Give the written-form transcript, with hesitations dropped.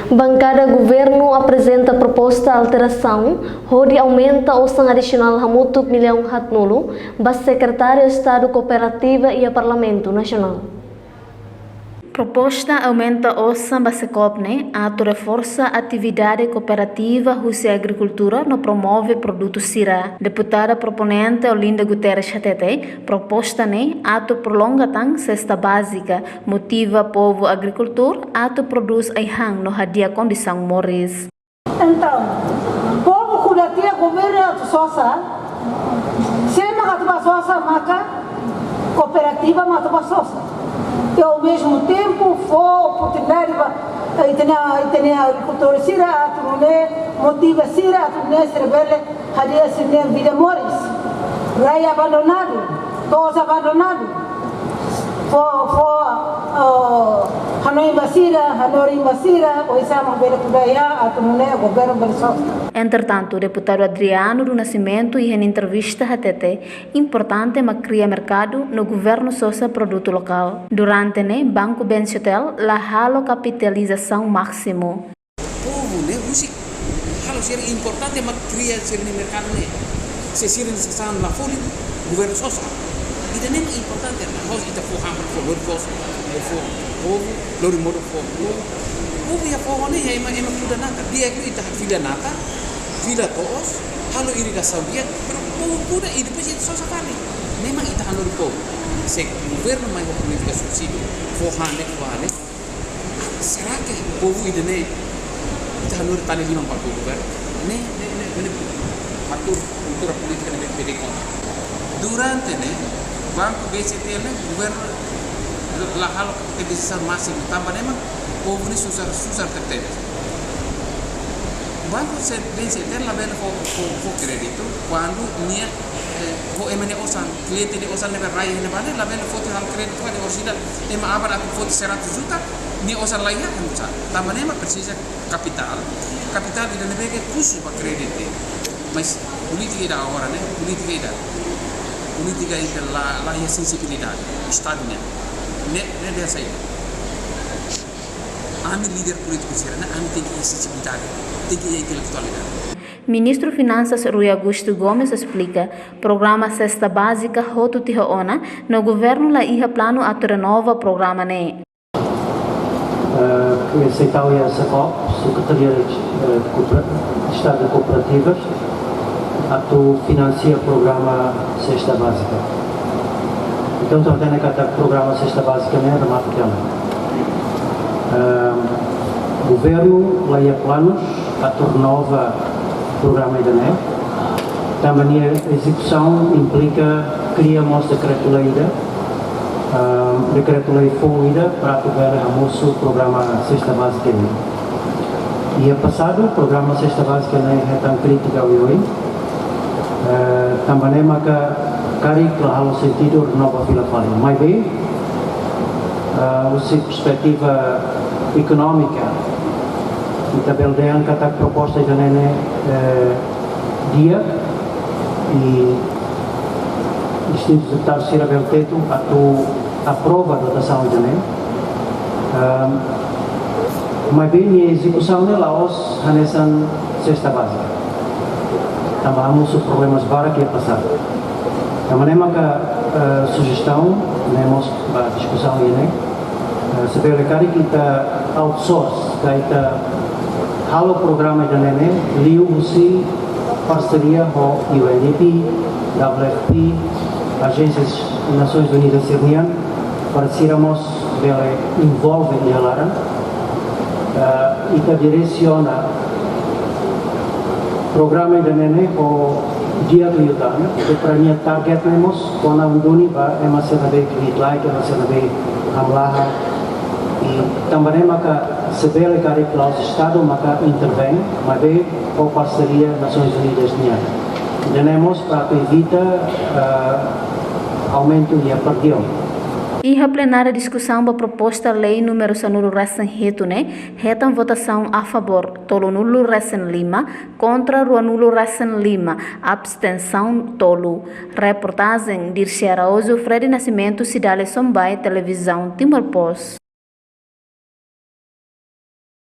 Bancada Governo apresenta proposta alteração, onde aumenta o orçamento adicional a milhão hatnulo, base secretário de Estado Cooperativa e a Parlamento Nacional. Proposta aumenta o Sambasecopne, ato reforça a atividade cooperativa Rússia Agricultura no promove produto Sira. Deputada proponente Olinda Guterres Chatete, proposta ato prolonga cesta básica, motiva povo agricultor, ato produz aihan no hadia condição moris. Então, povo kulatia governo atu sosa, sema katuba sosa maka cooperativa matuba sosa. E ao mesmo tempo for oportunidade para agricultor sira atune motiva sira atune cerebele hadia sine vida moris rai abandonado todos abandonados hanoi basira oisama bela kudaya atune governo bersos. Entretanto, o deputado Adriano do Nascimento e em entrevista a TT, importante é criar mercado no governo sosa produto local. Durante Banco Benchotel, la halo capitalização máximo. Povo, Rusi, halo ser importante é criar no mercado se sirem seção na folha governo sosa. Itu nem importante, harus kita faham for workforce, for povo, lori modo for povo ya povo nih emang kuda nata, dia itu vida nata, vida toos, halo irrigação dia, pero povo kuda itu pasti sosa kali. Memang itu halo povo, se governo mai com política subsídio, forrane, será que povo itu nih itu halo tali lima empat governo, nih atur kultura politika nih beda kontra. Durante Banco BCT governo la halo capitalização máxima também memang povo ni susah tertebe. Banco BCT la bela for crédito quando nia ho emane osan cliente ni osan nebe rai ni bane la bela foto hal crédito kan original ema abad aku foto 100 juta ni osan lainnya kan bisa tambah memang precisa capital ida nebe ke custo para crédito mas política ida agora politika itu lah sensibilidade estadnya dia saya ami líder político serana ami tem que sensibilidade tem que intelectualidade. Ministro Finanças Rui Augusto Gomes explica programa Cesta Básica Roto Tihoona no governo la iha plano atu renova programa Essa Itália Secretaria de Estado de Cooperativas atu financia programa Cesta Básica. Então também kata programa Cesta Básica remata também. Governo laia planos atu renova programa IDANE. Também a execução implica criamos decreto-lei fluida para atuar a moço programa Cesta Básica. E a passado o programa Cesta Básica é tão crítica hoje. Também maka kari kelahalo sentido renova fila fali. Mais bem, usi perspectiva económica, kita beldean kata proposta janene dia e Instituto Deputado Sira Belteto atu aprova a dotação janene. Mais bem, a execução de Laos hanesan cesta básica. Tambahamos os problemas para que é passado. Também maka sugestão, nemos a discussão ini, sebagai kali kita outsource, kita halo programa janene, liu usi parceria com UNDP, WFP, agências Nações Unidas Sirnian, para sermos bele envolve e alaran, kita direciona programa janene ko dia kuyutan, sebenarnya target nemos kona unduni ba emasa nabe kredit like emasa nabe hamlaha e também maka sebele kari klaus estado maka intervém mabe com parceria Nações Unidas nia. Janemos para evitar aumento e a perdião. Iha plenária discussão da proposta lei número sanulu recém reto retam votação a favor tolo nulo recém lima contra rua nulo recém lima abstenção tolo. Reportagem Dirce Araújo, Fred Nascimento, Cidade Sombai, Televisão Timor Post.